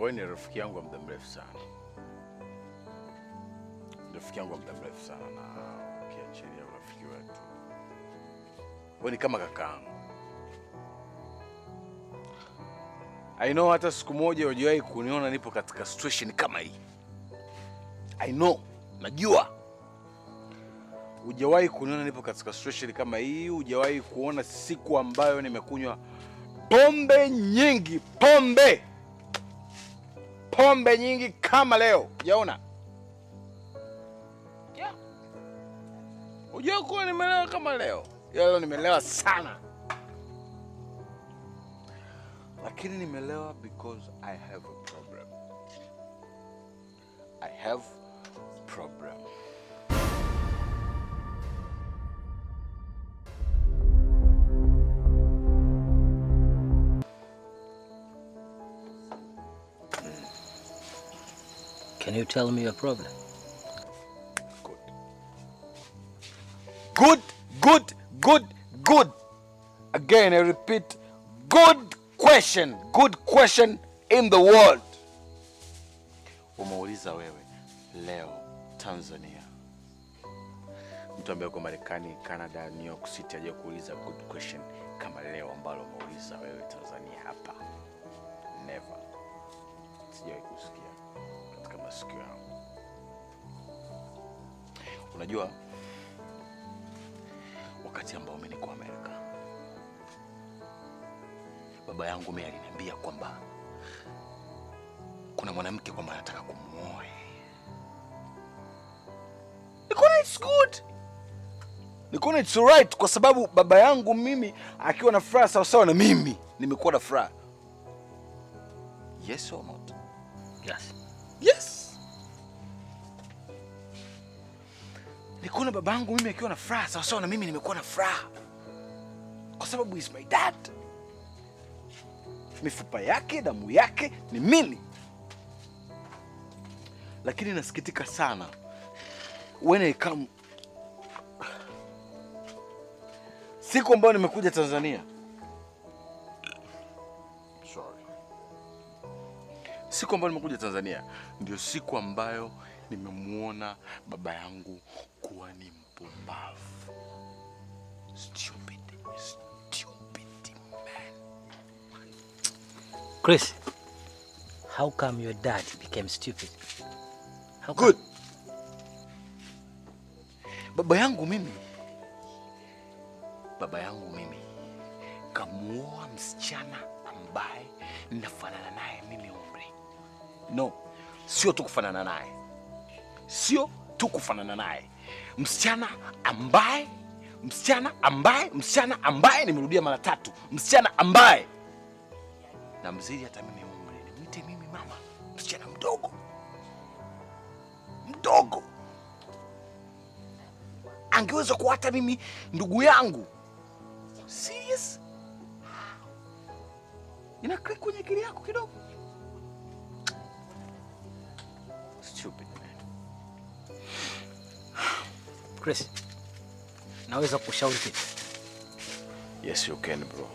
Wewe ni rafiki yangu wa muda mrefu sana. Rafiki yangu wa muda mrefu sana na ukiachilia urafiki wetu. Wewe ni kama kakaangu. I know hata siku moja hujawahi kuniona nipo katika situation kama hii. I know, najua. Hujawahi kuniona nipo katika situation kama hii, hujawahi kuona siku ambayo nimekunywa pombe nyingi, pombe nyingi kama leo. Hujaona? Yeah. Hujawahi kuona nimelewa kama leo. Leo nimelewa sana. Lakini nimelewa because I have a problem. I have a problem. Can you tell me your problem? Good. Again, I repeat, good question in the world. Umeuliza wewe leo Tanzania. Mtu ambaye yuko Marekani, Canada, New York City aje kuuliza good question kama leo ambalo umeuliza wewe Tanzania hapa. Never. Sijawahi kusikia katika masikio yangu. Unajua wakati ambao mimi niko Amerika, baba yangu mimi aliniambia kwamba kuna mwanamke kwamba anataka kumuoa. Nikaona it's good. Nikaona it's right kwa sababu baba yangu mimi akiwa na furaha sawa sawa na mimi nimekuwa na furaha. Yes or not? Yes. Nikaona baba yangu mimi akiwa na furaha sawa sawa na mimi nimekuwa na furaha. Kwa sababu is my dad. Mifupa yake, damu yake ni mimi. Lakini nasikitika sana when I come, siku ambayo nimekuja Tanzania. Siku ambayo nimekuja Tanzania ndio siku ambayo nimemuona baba yangu kuwa ni mpumbavu. Stupid man. Chris, how come your dad became stupid? How good? Baba yangu mimi kamuoa msichana ambaye ninafanana naye mimi umri. No, sio tu kufanana naye. Msichana ambaye nimerudia mara 3. Msichana ambaye na mzidi hata mimi umri. Nimwite mimi mama. Msichana mdogo. Angeweza kuwa hata mimi ndugu yangu. Serious? Inakaa kwenye akili yako kidogo. Stupid man. Chris, naweza kushauri kitu? Yes, you can, bro.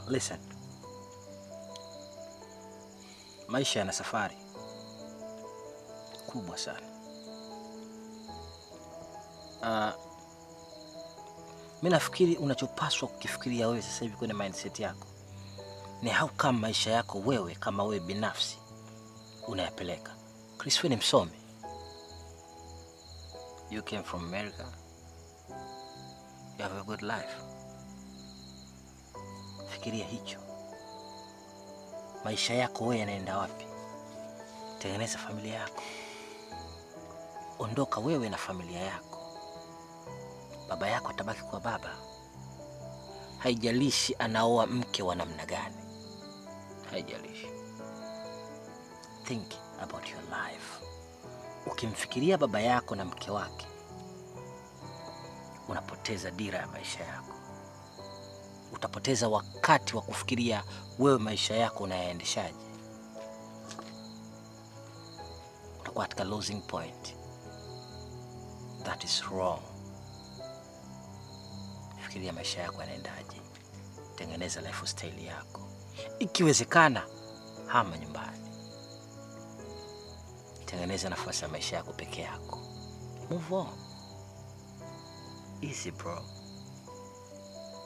Listen. Maisha yana safari kubwa sana. Mimi nafikiri unachopaswa kukifikiria wewe sasa hivi kwenye mindset yako ni how come maisha yako wewe kama wewe binafsi unayapeleka. Chris, wewe ni msomi. You came from America. You have a good life. Fikiria hicho. Maisha yako wewe yanaenda wapi? Tengeneza familia yako. Ondoka wewe na familia yako. Baba yako atabaki kwa baba. Haijalishi anaoa mke wa namna gani. Haijalishi. Think about your life. Ukimfikiria baba yako na mke wake, unapoteza dira ya maisha yako. Utapoteza wakati wa kufikiria wewe maisha yako unayaendeshaje. Utakuwa katika losing point. That is wrong. fikiria maisha yako yanaendaje. Tengeneza lifestyle yako. Ikiwezekana hama nyumbani. Tengeneza nafasi ya maisha yako peke yako. Move on. Easy bro.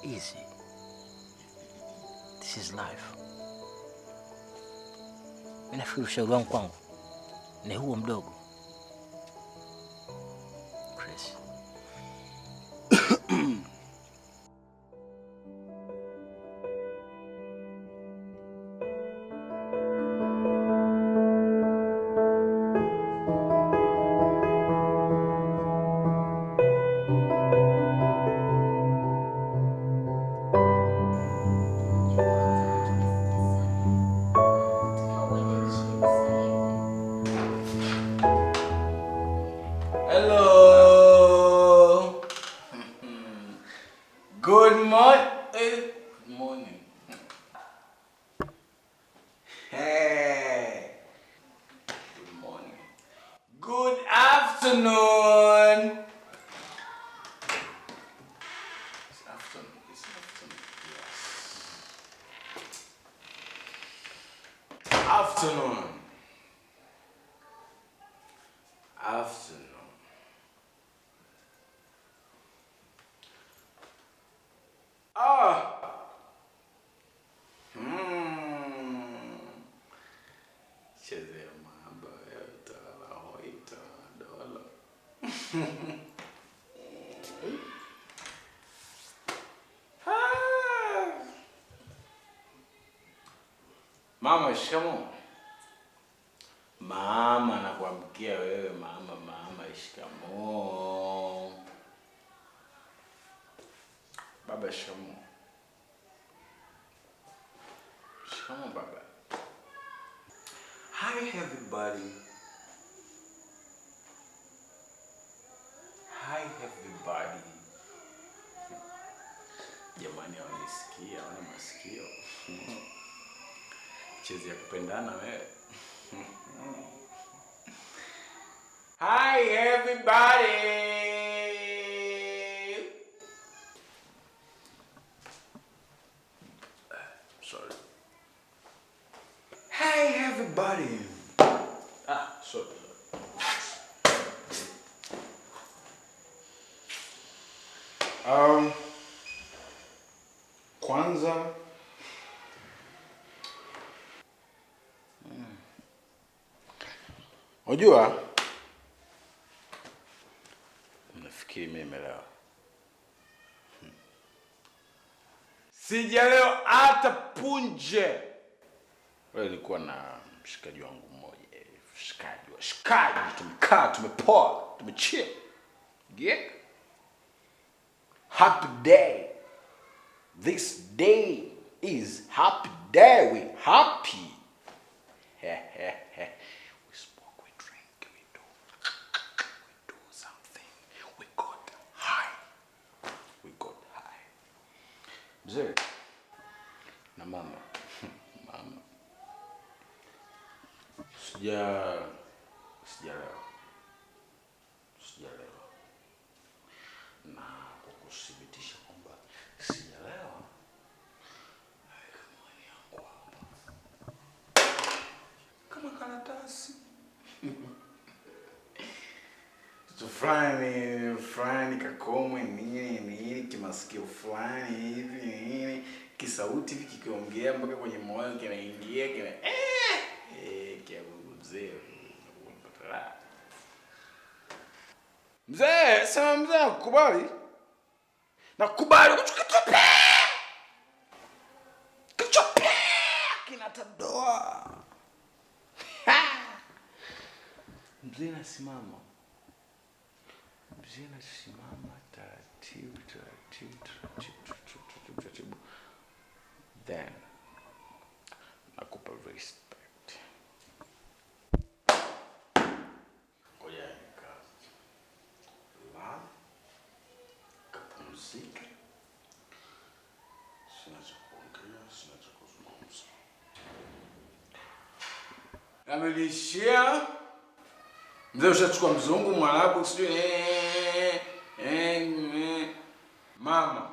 Easy. This is life. Mimi nafikiri ushauri wangu kwangu ni huo mdogo. Chris. Good morning. Good morning. Hey. Good morning. Good afternoon. It's afternoon. It's afternoon. Yes. Afternoon. Afternoon. Chezea mahaba ya utawala hoita dola. Mama, shikamoo. Mama nakuamkia wewe mama, shikamoo. Baba, shikamoo. Shikamoo baba. Hi everybody. Hi everybody. Jamani, wanisikia, wana masikio. Chezi ya kupendana wewe. Hi everybody. Sorry. Hi everybody. Sorry. Kwanza unajua, nafikiri mimi nimelewa. Sijalewa hata punje. Wewe nilikuwa na mshikaji wangu mmoja, shikaji, tumekaa, tumepoa, tumechill. Yeah. Happy day. This day is happy day. We happy. We smoke, we drink, we do something. We got high. Mzee na mama. Sijalewa. Na kwa kuthibitisha kwamba sijalewa, kama karatasi. Kitu fulani kakomwe nini kimasikio fulani hivi nini kisauti hivi kikiongea mpaka kwenye moyo kinaingia kiabuzee. Mzee, sema mzee nakukubali. Nakukubali kichope kinatadoa. Mzee nasimama taratibu. Then nakupa respect. Ngoja kapumzika. Sina cha kuzungumza. Amelishia. Mzee ushachukua mzungu, Mwarabu, sijui mama.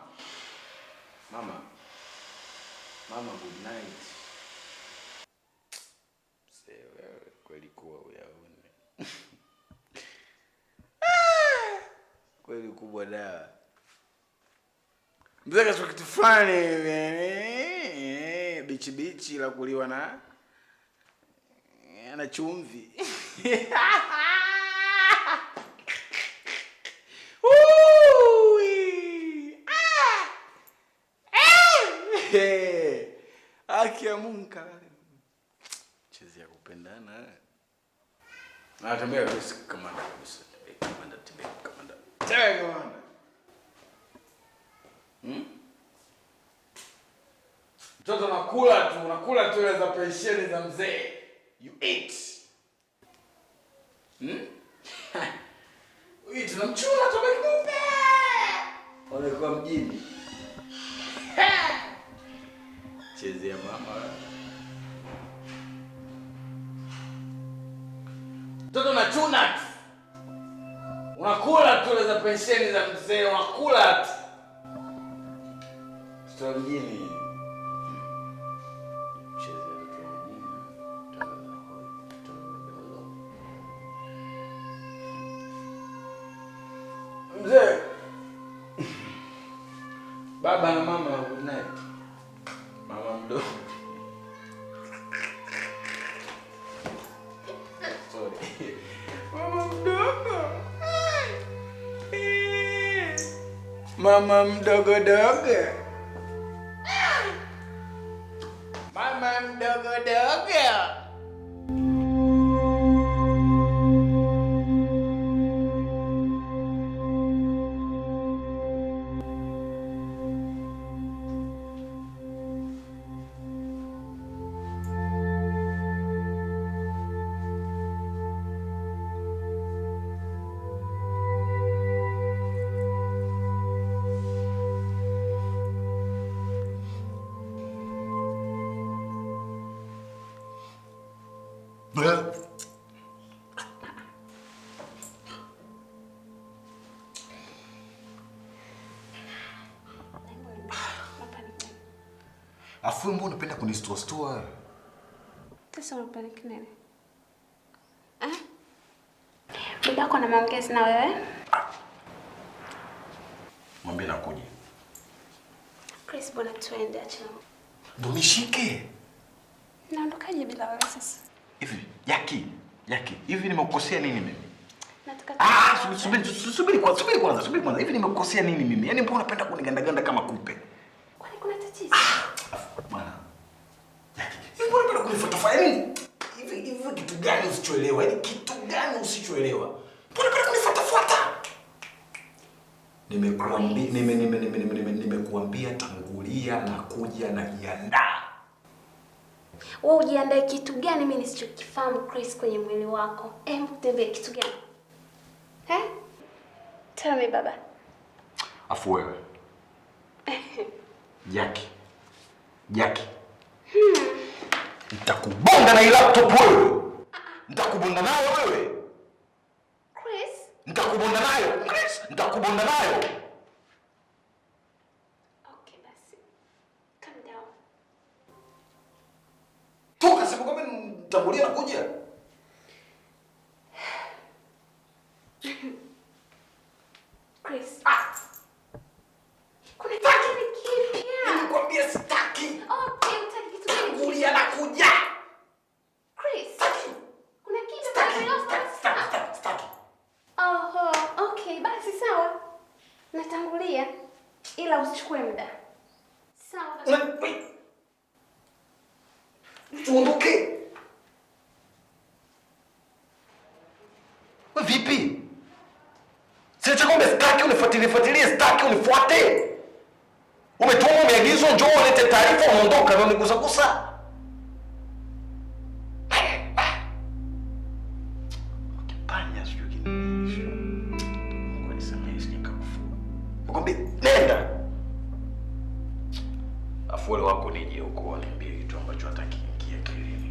Mama, good night. Wewe kweli kuwa uyaone. Kweli kubwa dawa. Mzee sio kitu fulani bichi la kuliwa na chumvi. Haki ya Mungu. Chezi ya kupendana. Natembea kabisa kamanda kabisa. Kamanda tembea kamanda. Tembea kamanda. Mtoto unakula tu za pensheni za mzee. You eat. Wewe tunamchuna tabaki mume. Wale kwa mjini. Chezi ya mama. Mtoto unachuna tu. Unakula tu za pensheni za mzee, unakula tu. Mtoto mjini. Chezi ya mtoto mjini. Mzee. Baba na mama good night. Mama mdogo. Sorry. Mama mdogo. Mama mdogo dogo. Mama mdogo dogo. Afu mbona unapenda kunistua? Sasa unapenda nini? Babako na maongezi na wewe? Mwambie nakuja. Chris, bwana tuende acha. Ndio nishike. Naondokaje bila wewe sasa? Hivi, Jackie. Hivi nimekukosea nini mimi? Nataka subiri kwanza. Hivi nimekukosea nini mimi? Yaani mbona unapenda kunigandaganda kama kupe? Kwani kuna tatizo? Bwana. Jackie, hivi mbona unapenda kunifuata nini? Hivi kitu gani usichoelewa? Yaani kitu gani usichoelewa? Mbona unapenda kunifuata? Nimekuambia tangulia na kuja na jiandaa. Wewe ujiandae kitu gani mimi nisichokifahamu Chris kwenye mwili wako? Tembea kitu gani? Tell me baba. Afu wewe. Jackie. Nitakubonda na ile laptop wewe. Nitakubonda nayo wewe. Chris? Nitakubonda nayo. Okay, basi. Calm down. Toka sema kwamba nitangulia na kuja. Chris. Kuna kitu kipya. Nilikwambia sitaki. Okay, utaki kitu gani? Tangulia na kuja. Chris. Sitaki. Kuna kitu sitaki. Okay, basi sawa. Natangulia ila usichukue muda. Sawa. Tuondoke. Wewe vipi? Sasa kwamba sitaki unifuatilie, sitaki unifuate. Umetuma umeagizwa njoo ulete taarifa unaondoka na unigusagusa. Kipanya sio kiniisho. Kwa nisamehe sikakufu. Nikwambia nenda. Afuele wako nije huko waniambie kitu ambacho hatakiingia kilini.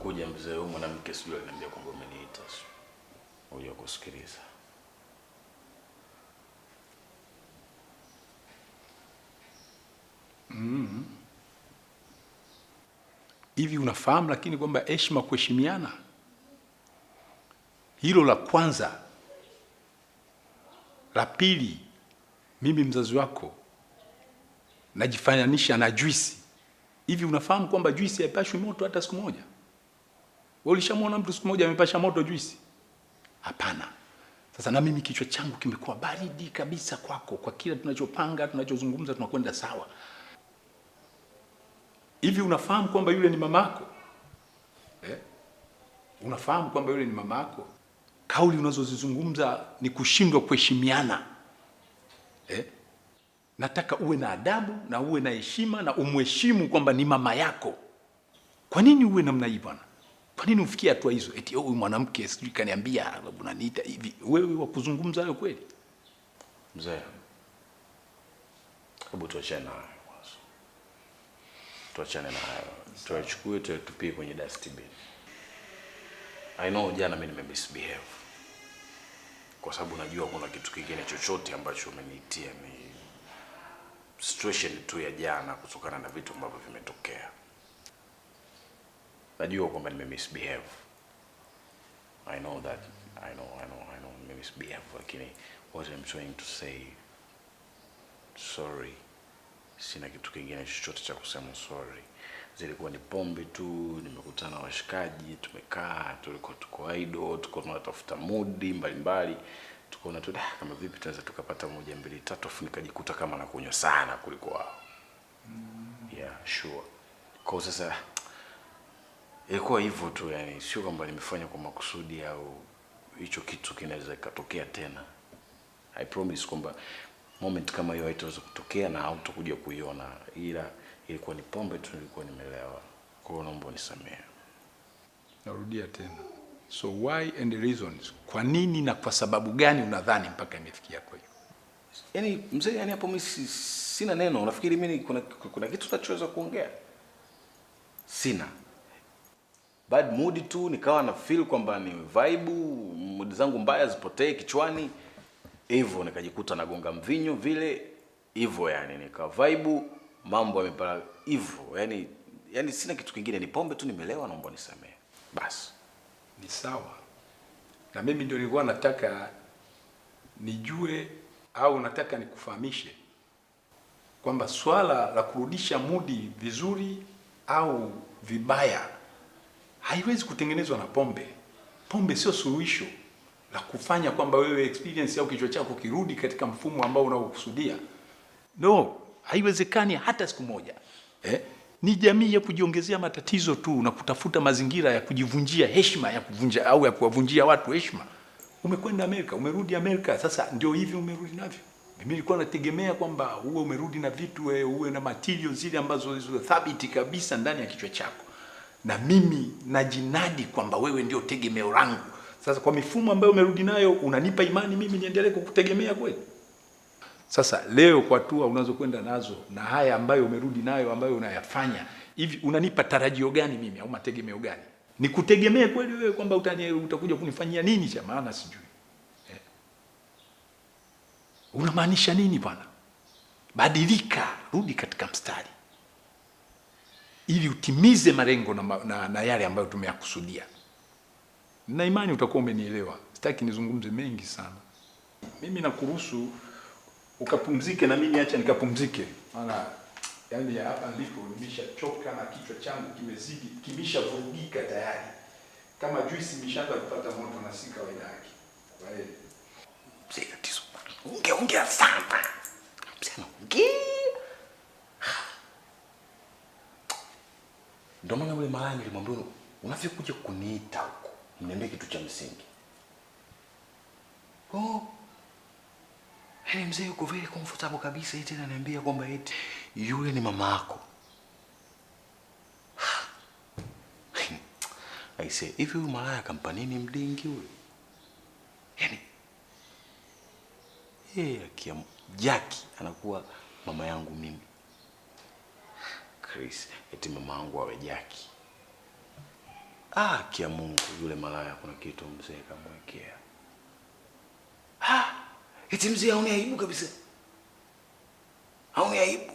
umekuja mzee, huyu mwanamke sijui aliniambia kwamba umeniita. Unajua kusikiliza. Hivi unafahamu lakini kwamba heshima, kuheshimiana, hilo la kwanza. La pili, mimi mzazi wako najifananisha na juisi. Hivi unafahamu kwamba juisi haipashwi moto hata siku moja? Wewe ulishamwona mtu siku moja amepasha moto juisi? Hapana. Sasa na mimi kichwa changu kimekuwa baridi kabisa kwako, kwa kila tunachopanga, tunachozungumza tunakwenda sawa. Hivi unafahamu kwamba yule ni mamako? Unafahamu kwamba yule ni mamako? Kauli unazozizungumza ni kushindwa kuheshimiana. Nataka uwe na adabu na uwe na heshima na umheshimu kwamba ni mama yako. Kwa nini uwe namna hii bwana? Kwa nini ufikie hatua hizo? Eti huyu mwanamke sijui kaniambia unaniita hivi. Wewe wa kuzungumza hayo kweli? Mzee, hebu tuachane na hayo. Tuachane na hayo. Tuachukue tupie kwenye dustbin. I know jana mimi nimemisbehave. Kwa sababu najua kuna kitu kingine chochote ambacho umeniitia ni situation tu ya jana kutokana na vitu ambavyo vimetokea. Najua kwamba nimemisbehave. I know that. I know nimemisbehave, lakini what I'm trying to say, sorry. Sina kitu kingine chochote cha kusema sorry. Zilikuwa ni pombe tu, nimekutana na washikaji, tumekaa, tulikuwa tuko idle, tuko tunatafuta moodi mbalimbali. Tukaona tu kama vipi tunaweza tukapata 1 2 3, afu nikajikuta kama nakunywa sana kuliko wao. Yeah, sure. Kwa sasa ilikuwa hivyo tu, yani sio kwamba nimefanya kwa makusudi au hicho kitu kinaweza ikatokea tena. I promise kwamba moment kama hiyo haitaweza kutokea na hautakuja kuiona, ila ilikuwa ni pombe tu, nilikuwa nimelewa. Kwa hiyo naomba unisamehe. Narudia tena. So why and the reasons? Kwa nini na kwa sababu gani unadhani mpaka imefikia kwa hiyo? Yaani mzee, yani hapo mimi sina neno. Unafikiri mimi kuna kitu tunachoweza kuongea? Sina. Bad mood tu, nikawa na feel kwamba ni vibe, mood zangu mbaya zipotee kichwani. Hivyo nikajikuta nagonga mvinyo vile hivyo, yani nika vibe, mambo yamepala hivyo. Yani sina kitu kingine, ni pombe tu, nimelewa, naomba nisamehe. Basi. Ni sawa. Na mimi ndio nilikuwa nataka nijue au nataka nikufahamishe kwamba swala la kurudisha mudi vizuri au vibaya haiwezi kutengenezwa na pombe. Pombe sio suluhisho la kufanya kwamba wewe experience au kichwa chako kirudi katika mfumo ambao unaokusudia. No, haiwezekani hata siku moja. Ni jamii ya kujiongezea matatizo tu na kutafuta mazingira ya kujivunjia heshima, ya kuvunja au ya kuwavunjia watu heshima. Umekwenda Amerika, umerudi Amerika, sasa ndio hivi umerudi navyo. Mimi nilikuwa nategemea kwamba uwe umerudi na vitu, uwe na material zile ambazo hizo thabiti kabisa ndani ya kichwa chako. Na mimi najinadi kwamba wewe ndio tegemeo langu. Sasa kwa mifumo ambayo umerudi nayo, unanipa imani mimi niendelee kukutegemea kweli? Sasa leo kwa hatua unazokwenda nazo na haya ambayo umerudi nayo ambayo unayafanya, hivi unanipa tarajio gani mimi au mategemeo gani? Nikutegemee kweli wewe kwamba utakuja kunifanyia nini cha maana sijui. Unamaanisha nini bwana? Badilika, rudi katika mstari. Ili utimize malengo na yale ambayo tumeyakusudia. Na imani utakuwa umenielewa. Sitaki nizungumze mengi sana. Mimi nakuruhusu ukapumzike na mimi acha nikapumzike. Maana yani hapa ndipo nimeshachoka na kichwa changu kimezidi, kimeshavurugika tayari. Kama juice imeshaanza kupata moto na si kawaida yake. Kwa hiyo mzee tatizo. Ongea sana. Msema ongea. Ndio maana yule malaya nilimwambia unavyokuja kuniita huko, niambie kitu cha msingi. Hey, mzee uko very comfortable kabisa, eti ananiambia kwamba eti yule ni mama yako. I say, hivi huyu malaya kampanini mdingi huyu? Yaani akia Jackie anakuwa mama yangu mimi. Chris, eti mama yangu awe Jackie. Kia Mungu, yule malaya kuna kitu mzee kamwekea. Eti mzee haoni aibu kabisa. Haoni aibu.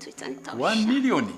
Itanitosha. 1 milioni.